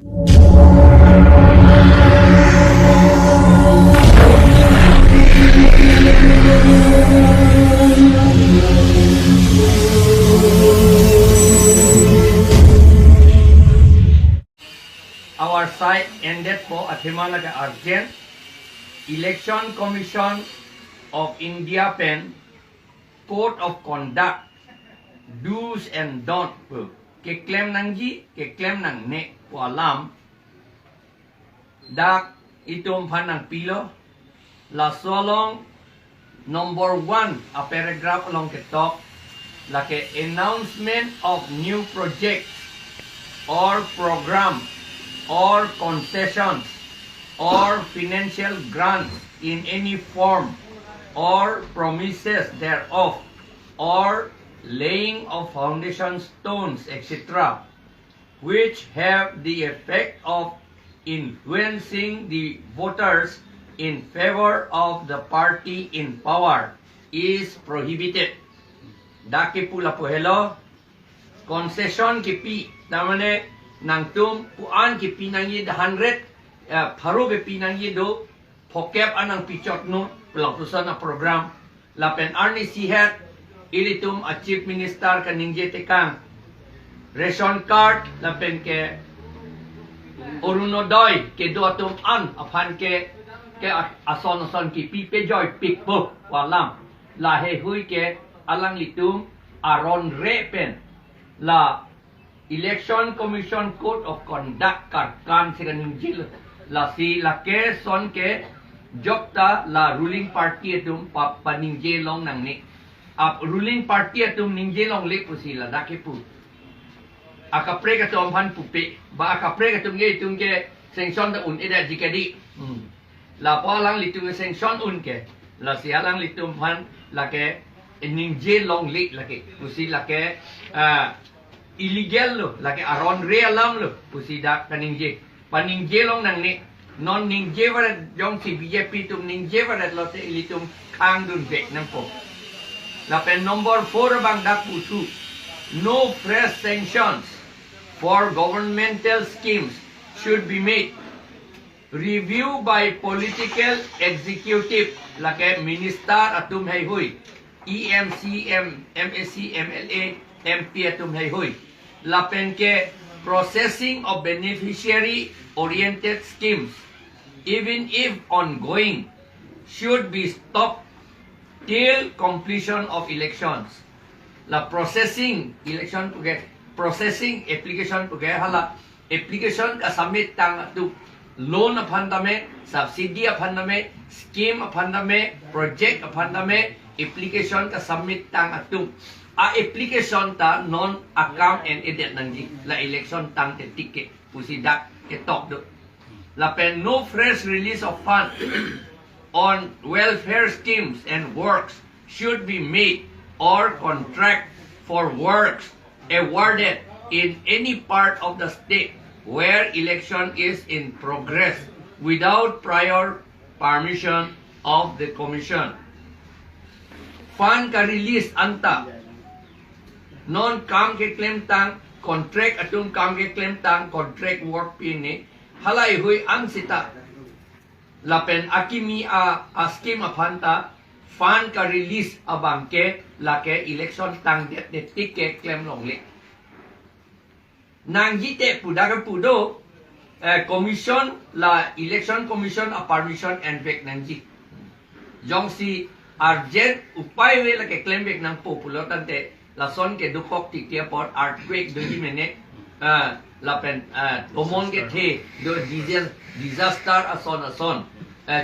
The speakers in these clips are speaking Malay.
Our side ended for Athimalaga Argent. Election Commission of India pen Code of Conduct Do's and Don't ke claim nang ji ke claim nang ne po alam dak itom panang pilo la solong number 1 a paragraph along ke top la ke announcement of new projects or program or concessions or financial grants in any form or promises thereof or laying of foundation stones etc., which have the effect of influencing the voters in favor of the party in power is prohibited. Daki pula pohelo concession kipi namane nang tum puan kipi nang yi 100 pharu be pinang yi do phokep anang pichot no pelaktusan na program lapen arni sihat ilitum a chief minister kaningje tekang ration card lapen ke Orunodoi ke do atum an aphan ke ason ki pipe joy pik po walam la he hui ke alang litum aron repen la Election Commission Code of Conduct karkan siraning jil la si la ke son ke jokta la ruling party atum paningje long nang ni ap ruling party atum ningje long le pusila dake pu akapre ka tom han pupe ba akapre ka tum ge sanction da un eda jikadi la pa lang litum sanction un ke la si alang litum han la ke ningje long le la ke pusila ke illegal lo lagi aron realam lo pusida kaningje paningje long nang ni non ningje warat jong si BJP tum ningje warat lo te ilitum kang dun vek nang po lapen number 4 bang dak pusu no fresh sanctions for governmental schemes should be made. Review by political executive lagi minister atum hay hui EMC MSC MLA MP atum hay hui lapen ke processing of beneficiary oriented schemes even if ongoing should be stopped till completion of elections la processing election puge processing application puge hala application ka submit tang tu loan aphandame subsidy aphandame scheme aphandame project aphandame application ka submit tang atu a application ta non account and edit nangji la election tang te ticket pusidak ke tok do la pen no fresh release of fund on welfare schemes and works should be made or contract for works awarded in any part of the state where election is in progress without prior permission of the commission. Fund ka release anta non kam ke claim tang contract atum kam ke claim tang contract work pin ni halai hui ang sita lapen akimi a scheme apanta fund ka release abang ke lake election tang det ke claim long le nang jite pudaga pudo commission la election commission a permission and back nang ji jong si urgent upay we lake claim back nang popular tante la son ke dupok ti tia por earthquake do mene la pen tomon ke the do disaster ason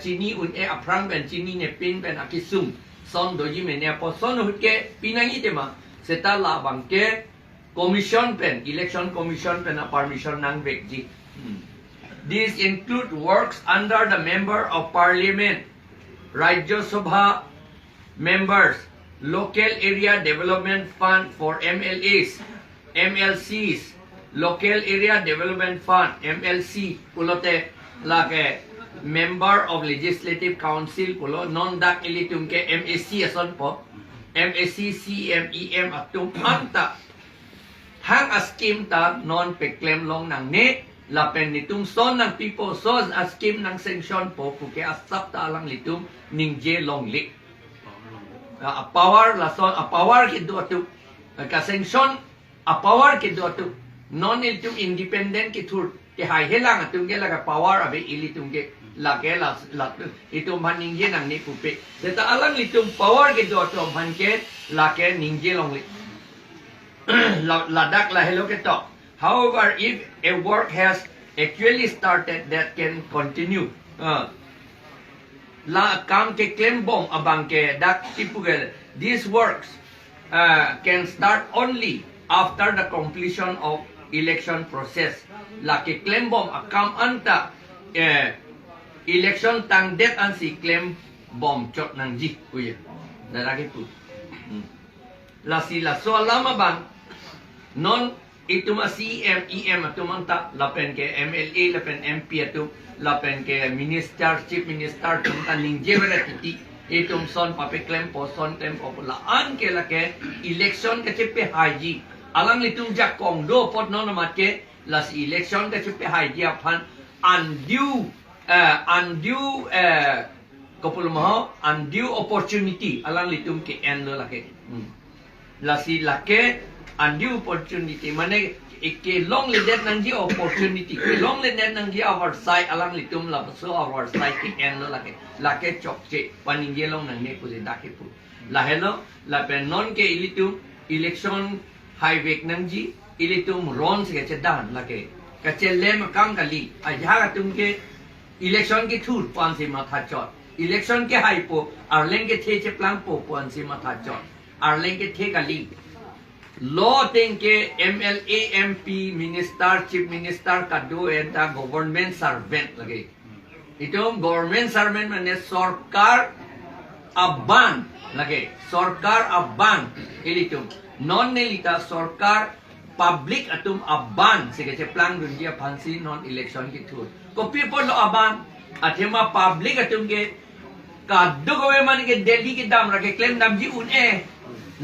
chini un e aprang ben chini ne pin ben akisum son do mene po son hut ke pinang itema seta la bang ke commission pen election commission pen a permission nang vekji these include works under the member of parliament Rajya Sabha members local area development fund for MLAs, MLCs, local area development fund, MLC, pulote lage member of legislative council pulo non dak ilitum ke MSC ason po, MSC CMEM atum anta hang a scheme ta non pe claim long nang ne lapen nitum son ng people son askim ng sanction po puke asap ta alang litum ning je long lik a power la son a power ke do tu ka sanction a power ke do tu non litum independent ke thur ke hai helang atum ke la ka power abe ilitum ke la ke la itum man ning je nang ni pupe deta alang litum power ke do tu man ke la ke ning je long lik la dak la hello ke to. However, if a work has actually started, that can continue. La kam ke claim bom abang ke dak tipugel. These works can start only after the completion of election process. La ke claim bom akam anta election tang det an si claim bom chot nang ji kuya. Daragi pu. La sila so lama bang non itu masih EM atau manta lapen ke MLA lapen MP atau lapen ke minister chief minister tentang ningje beratiti itu son pape claim po son claim po la an ke la ke election ke cepe haji alang litum jak kong do pot non mat ke las election ke cepe haji apan undue kopul maho undue opportunity alang litum ke end lo la ke lasi la ke undue opportunity mane ke long ledet nang ji opportunity ke long ledet nang ji our side alang litum la so our side ke en lo la ke chok che paning je long nang ne ku da ke pu la hello la pen non ke ilitum election highway nang ji ilitum ron se ke dan la ke ka che lem kang kali a ja ga tum ke election ke thur pan se ma tha chot election ke hai po arleng ke the che plan po pan se ma tha chot arleng ke the kali law thing ke MLA MP minister chief minister kado eta government servant lagi itu government servant mane sarkar aban lagi sarkar aban itu non nelita sarkar public atum aban sige plan dunia phansi non election ki thur ko people lo aban athema public atum ke kado government ke delhi ki dam rake claim dam ji un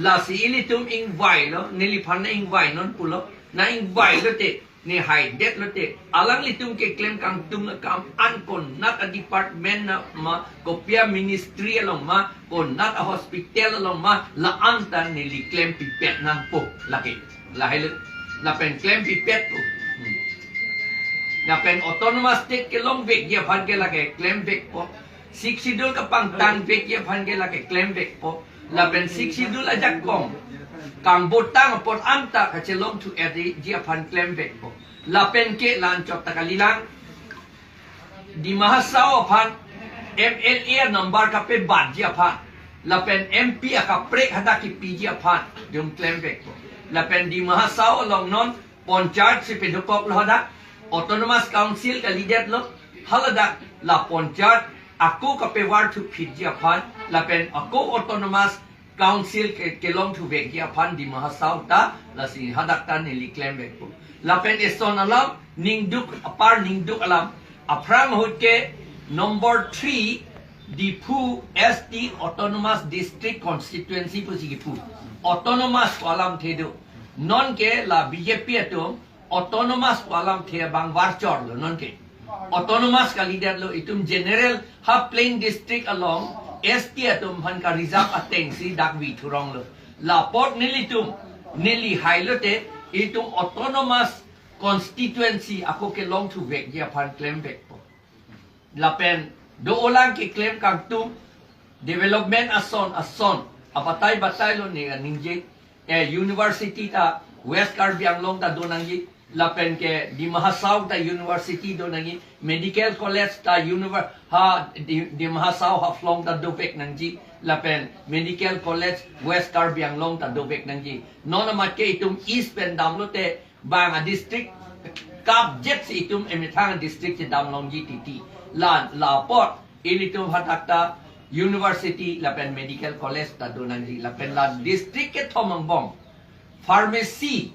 la si ilitum ing vai lo niliphan na ing vai non pulo na ing vai lo te ni hai det lo te alang litum ke claim kang tum kam an kon not a department na ma kopia ministry along ma kon not a hospital along ma la anta nili claim pipet nang po laki la hel la pen claim pipet po la pen autonomous state ke long vek dia phan ke la ke claim vek po sik sidul ka pang tang vek dia phan ke la ke claim vek po la pen sik sidul ajak kong kang botang pot anta ka chelong tu edi dia pan claim vek po la pen ke lan chot takalilang di mahasao pan MLA number ka pe bad dia pan la pen MP ka prek hada ki pi dia pan dum claim vek po la pen di mahasao long non ponchart si pe dopok lo hada autonomous council ka leader lo halada la ponchart aku ka pe war tu pi dia pan la pen ako autonomous council ke long to vek dia pan di mahasau ta la si hadak ta ni claim vek po la pen eson alam ningduk apar ningduk alam aprang hut ke number 3 di Phu ST autonomous district constituency pu si Phu autonomous alam thedo non ke la BJP atom autonomous alam the bang warchor lo non ke autonomous ka leader lo itum general ha plain district along ST atum han ka reserve ateng si dakwi thurong lo la port nilitum nili hailote itum autonomous constituency ako ke long to vek dia pan claim vek po la pen do olang ke claim kang tum development ason apatay batay lo ni ningje university ta West Karbianglong ta do nangji la pen ke di Mahasau ta university do nangi medical college ta di Mahasau Haflong ta do vek nangji la pen medical college West Karbianglong ta do vek nangji nona mat ke itum east pen damlo te banga district kap jet si itum emithang district ti damlong ji tt la port ilitum hatakta university la pen medical college ta do nangji la pen la district ke thomang bom pharmacy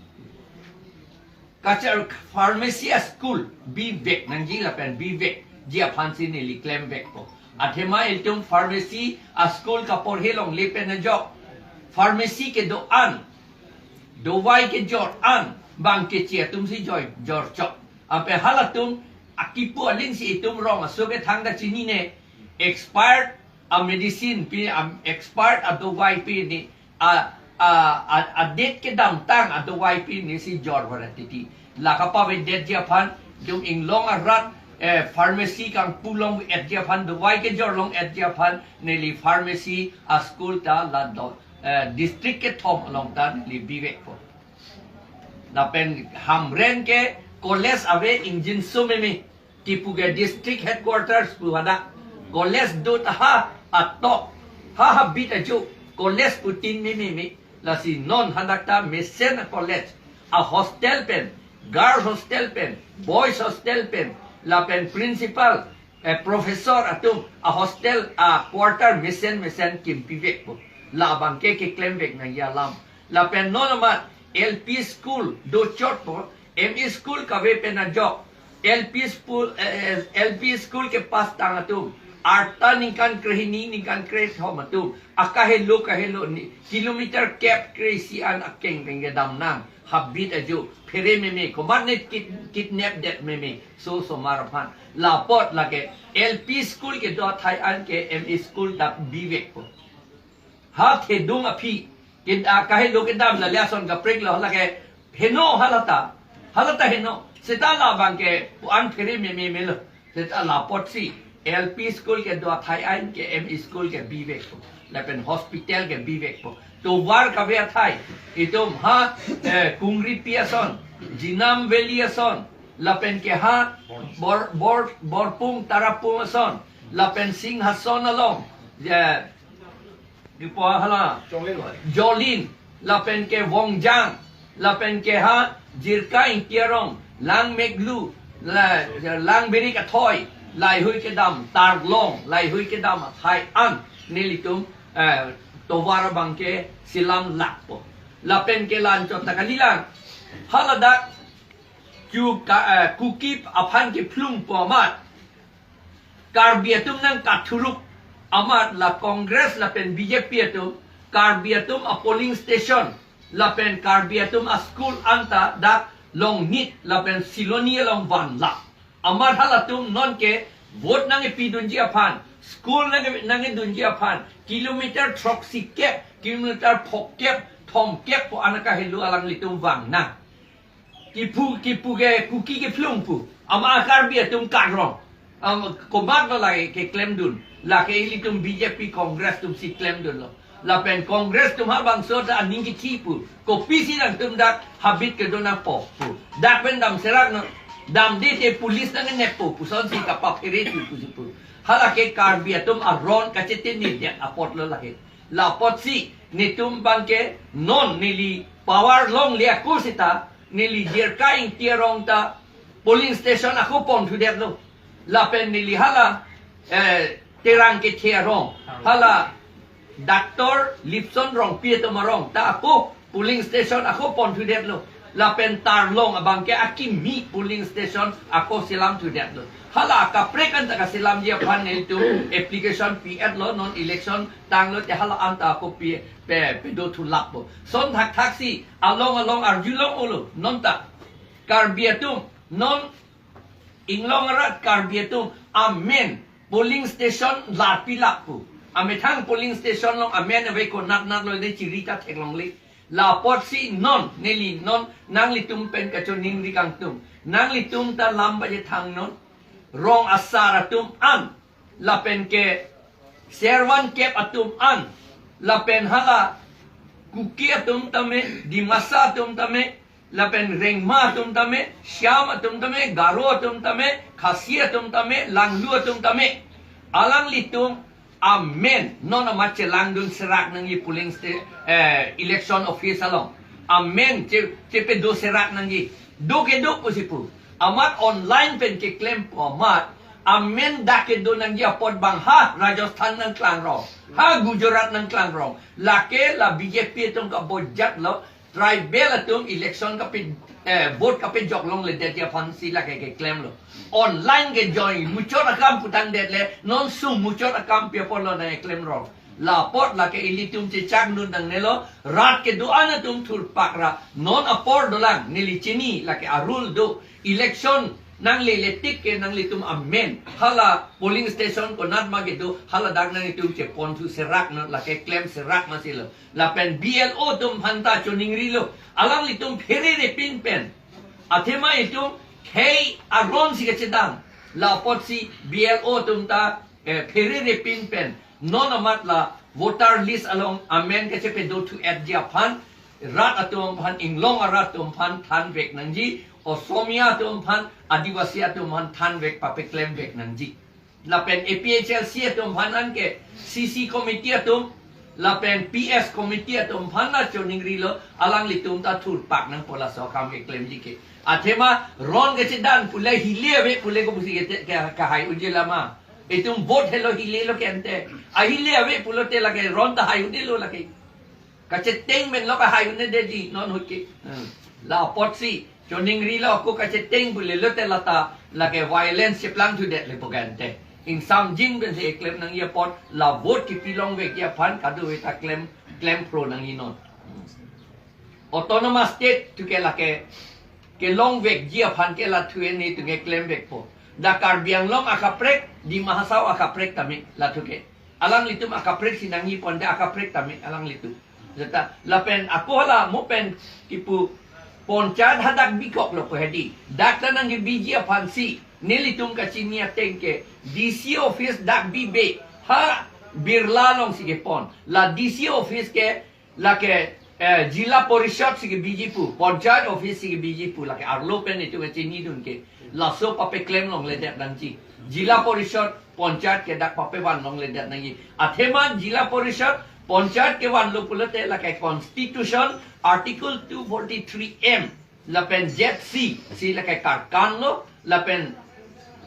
Kacau pharmacy school bivek nangji la pen bivek dia phansi ni li claim vek po athema iltum pharmacy school ka por helong lepen na jok pharmacy ke do an do wai ke jor an bang ke chia tum si joy jor chok Ape halatum akipu alin si itum rong so ke thang da chini ne expired a medicine pi expired a dawai pi ni a date ke dam tang a dawai pi ni si jor varatiti la kapa ve date ja phan dung ing long a rat pharmacy kang pulong et ja phan dawai ke jor long et ja phan ne li pharmacy a school ta la do district ke thom long ta li bive ko na pen hamren ke college ave engine sumemi tipuge district headquarters puhada college dot ha atok ha bit aju college putin mi la si non handakta mesen college a hostel pen girls hostel pen boys hostel pen la pen principal professor atum a hostel a quarter mesen kim pivek po la bangke ke claim vek na yalam la pen non ma LP school do chot po ME school ka ve pen a job LP school ke pas tang atum arta ningkan krehini ningkan kre thomatu akahelo kahelo ni kilometer cap crazy an akeng keng dam nam habit aju phere meme komat ne kidnap det meme so marapan la pot la ke LP school ke do thai an ke ME school da bivek ko ha the dung aphi ke kahelo ke dam la leson ka prek la ke heno halata heno setala bang ke an phere meme melo setala pot si LP school ke dua thai an ke ME school ke bivek po la pen hospital ke bivek po to war ka ve thai itom ha kungri piason jinam veliason la pen ke ha borpung tarapung son la pen sing hason along ya dipo hala jolin la pen ke wongjang la pen ke ha jirka intierong lang meglu lang beri ka thoi lai hui ke dam tar long lai hui ke dam thai an nilitum towara bangke silam lakpo lapen ke lan chot takalilang halada kukip aphan ke plum po amat karbiatum nang kathuruk amat la congress lapen BJP atum karbiatum a polling station lapen karbiatum a school anta dak long nit lapen silonia long van la amar halatum non ke vote nang epidunji aphan school nang dunji aphan kilometer troxi kep kilometer phok kep thom kep po anaka helu alang litum wang na kipu ke kuki ke plung pu ama karbia tum karong komat no lai ke claim dun la ke litum BJP congress tum si claim dun lo la pen congress tum ha bang so ta aning ki tipu ko pisi nang tum dak habit ke dona po pu dak pen dam serak no dam di te pulis nang nepo puson si kapap ireti pusipu hala ke karbiatum aron kachete ni dia apot lo lagi la pot si nitum bangke non nili power long lia kusita nili jirkaing tierong ta polling station aku pon tu dia lo la pen nili hala Pherangke tierong hala Dr. Lipson rong pieto marong ta aku polling station aku pon tu dia lo la pen tarlong abang ke akimi polling station ako silam tu dia lo hala ka prekan ta silam dia pan itu application PF lo non election tang lo te hala anta ako pe do tu lap bo son thak taxi along arjulong ulo non ta karbiatum non inglong rat karbiatum amen polling station la pilak pu amethang polling station long amen ave ko nat lo de chirita thenglong li la pot si non neli non nang litum pen kacho ning rikang tum nang litum ta lamba je thang non rong asara tum an la pen ke servan kep atum an la pen hala kuki atum tame dimasa atum tame la pen rengma atum tame syam atum tame garo atum tame khasi atum tame langlu atum tame alang litum amen non amache langdun serak nang polling election office along amen cepe do serak nang do ke do posipu amat online pen ke claim amat amen da ke do nang apot bang ha Rajasthan nang klang rong ha Gujarat nang klang rong la ke la BJP tong ka bojat lo tribal atum election ka pe vote ka pe jok long le det ya fancy la ke claim lo online ke join muchot akam putang det le non sum muchot akam pe polo na claim rong la pot la ke ilitum che chak nun dang nelo rat ke do ana tum thur pakra non apor dolang nili chini la ke arul do election nang letik ke nang litum amen hala polling station ko nat magitu hala dag nang itum che pon tu serak na la ke claim serak masilo la pen BLO tum hanta choning rilo alang litum phere re pin pen athema itum kei aron si ke chedang la pot si BLO tum ta phere re pin pen non amat la voter list along amen ke che pe do to add dia phan rat atum phan inglong rat tum phan than vek nang ji Osomia tum phan Adivasi tum phan than vek pape claim vek nang ji la pen APHLC tum phan an ke CC committee tum la pen PS committee tum phan na choning rilo alang litum ta thur pak nang pola so kam ke claim ji ke athema ron ke chidan pule hilie ve pule ko busi ke ka hai ujela ma itum vote hello hilie lo ke ante a hilie ve pulo te la ke ron ta hai udilo la ke ka cheteng men lo ka hai ne de ji non hoke la potsi choning rilo ko ka cheteng bule lo te lata la ke violence se plan tu det le pogante in sam jing ben se claim nang ye pot la vote ki pilong ve ya phan ka du ta claim pro nang inon autonomous state tu ke la ke long ve ya phan ke la tu ni tu ke claim ve po dakar biang long akaprek di mahasau akaprek tami la tu ke alang litum akaprek sinangi ponda akaprek tami alang litu jata la pen aku hala mo pen kipu Ponchat hadak bikok lo ko hedi. Dak tanang ge biji afansi. Nelitum ka chinia tengke. DC office dak bibe. Ha birla long sige pon. La DC office ke la ke jila porishad sige biji pu. Ponchat office sige biji pu la ke arlo pen itu ke chini dun ke. La so pape claim long le dak dangchi. Jila porishad ponchat ke dak pape wan long le dak nangi. Athema jila porishad Ponchat ke wan lo pulate la ke constitution article 243M la pen ZC si la ke karkan lo la pen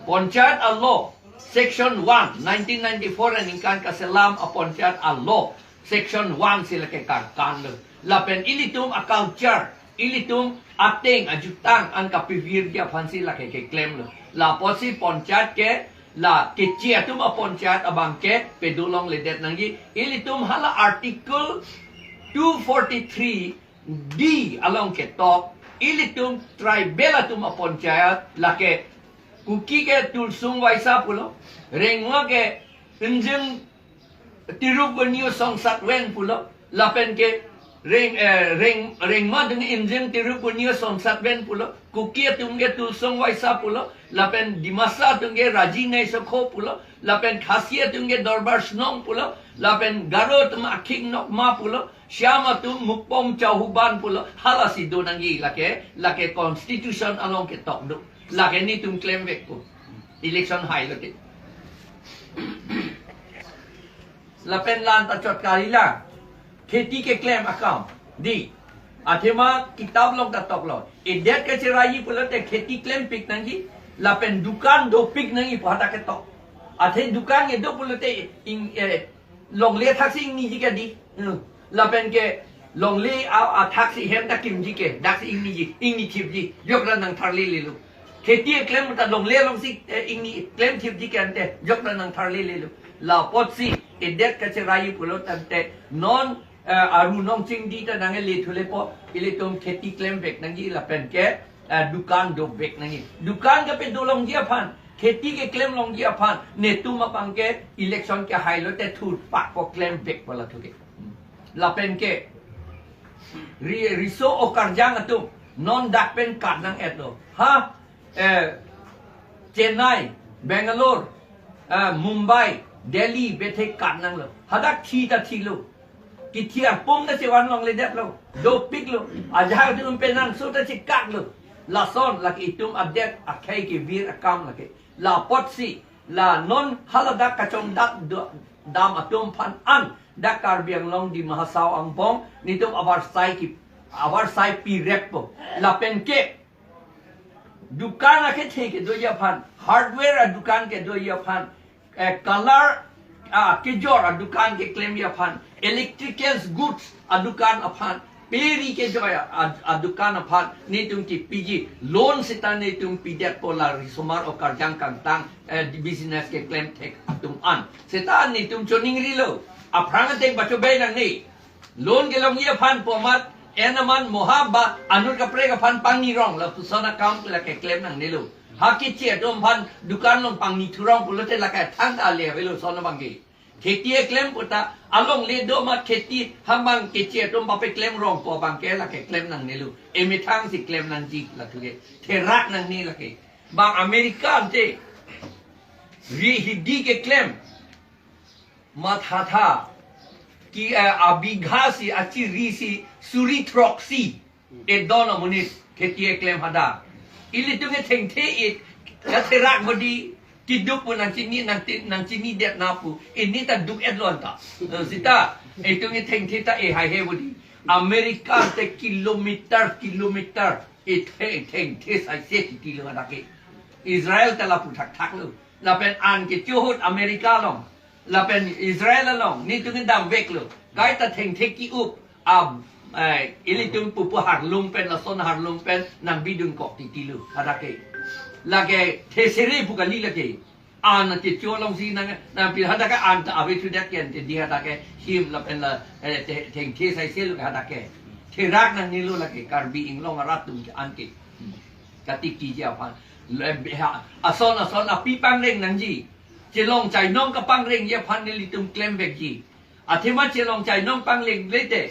ponchat a law section 1 1994 and inkan ka selam a ponchat a law section 1 si la ke karkan lo la pen ilitum a culture ilitum ateng ajutang an ka pivir dia fansi la ke claim lo la posi ponchat ke la kecil tu ponchat abang ke pedulong ledet nangi ilitum hala article 243 D along ke top ilitum tribal tu ponchat la ke kuki ke tulsung waisa pulo rengwa ke injeng tirubunio songsat wen pulo la pen ke reng ma dengan injeng tirubunio songsat wen pulo kuki tungge tulsung waisa pulo lapen dimasa tungge rajine sokho pulo lapen khasia tungge darbar snong pulo lapen garot ma king nok ma pulo syama tu mukpom chahuban pulo halasi donangi lake constitution along ke tok do lake ni tum claim vek ko election high lake lapen lan ta chot karila खेती के claim account दी अथेमा किताब लोग का tok lo idet ke cerai pulo te खेती claim pick नंगी lapen dukan do pik nangi pada ke tok athe dukan ye do pulo te ing long le taxi ni ji ke di lapen ke long le a taxi hem ta kim ji ke dak ing ni tip ji yok ran nang tharli le lu खेती claim ta long le long si ing ni claim tip ji ke ante yok ran nang tharli le lu la pot si idet ke cerai pulo tante non aru nong ching di ta nang le thule po ilitum खेती claim bek nangi lapen ke दुकान दो बेक नहीं दुकान के पे दो लोग दिया फान खेती के क्लेम लोग दिया फान ने तुम अपन के इलेक्शन के हाईलो ते थूट पाक को क्लेम बेक वाला थुके लापेन के रिसो ओ करजांग तुम नॉन डाकपेन कार्डंग एतो हा चेन्नई बेंगलोर मुंबई दिल्ली बेथे कार्डंग लो हदा थी ता थी लो कि थी अपुम न से वन लोग ले देत लो दो पिक लो आजा तुम पे नंग सो ता से काट लो la son la itum adet akai ke vir akam la ke la potsi la non halada kachong dak dam atum phan an dakar biang long di mahasau angbong nitum abar sai pi repo la pen ke dukan ake the ke do ya phan hardware a dukan ke do ya phan color ke jor a dukan ke claim ya phan electricals goods a dukan a phan peri ke joya adukan aphat ni tum ki piji loan sita ni tum pidet polar risomar o karjang kantang business ke claim tek atum an sita ni tum choning rilo Pherangke bacho bay nang ni loan ke long ye phan pomat enaman mohaba anut ka pre ka pan pangi rong la pusana account la ke claim nang nilu hakit che dom pan dukan long pangi thurong pulote la ka thang ale velo sona bangi kheti claim puta along le do ma kheti hamang ke che dom ba pe claim rong po bang ke la ke claim nang nilu emi thang si claim nang ji la ke therak nang ni la ke bang american te ri hidi ke claim mathatha ki abigasi achi risi suri troxi e dona munis kheti claim hada ili tunge theng the it ka therak bodi ki duk pun nang chini det na pu ini ta duk et lon ta sita e tunge theng the ta e hai he bodi america te kilometer e theng the sai se ti lo da ke israel ta la pu thak thak lo la pen an ke chuhut america long la pen israel long ni tunge dam vek lo gai ta theng the ki up ili tung pupu har lung pen la son har lung pen nang bidung kok ti lu hadake lage thesere pukali lage an ti cholong si nang na pi hadaka an ta ave tu dak ken ti di hadake him la pen la theng the sai sel hadake therak nang ni lu lage karbi inglong arat tung an ti kati ki ja pa ason api pang reng nang ji chelong chai nong ka pang reng ye phan ni tum klem bek ji athema chelong chai nong pang reng lete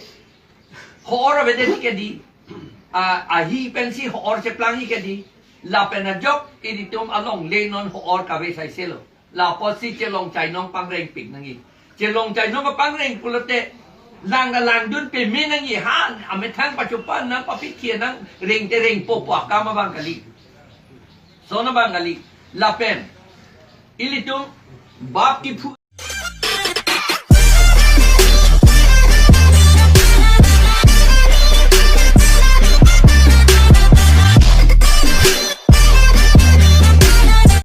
Hor bede ni kedi ahi pensi hor se plangi kedi la pena jok editum along le non hor ka ve sai selo la posi chelong chai nong pang reng pik nangi chelong chai nong pang reng pulote lang da lang dun pe me nangi han ame thang pachupan na papi thie nang reng te reng po po ka ma bang kali sona bang kali la pen ilitum bap ki phu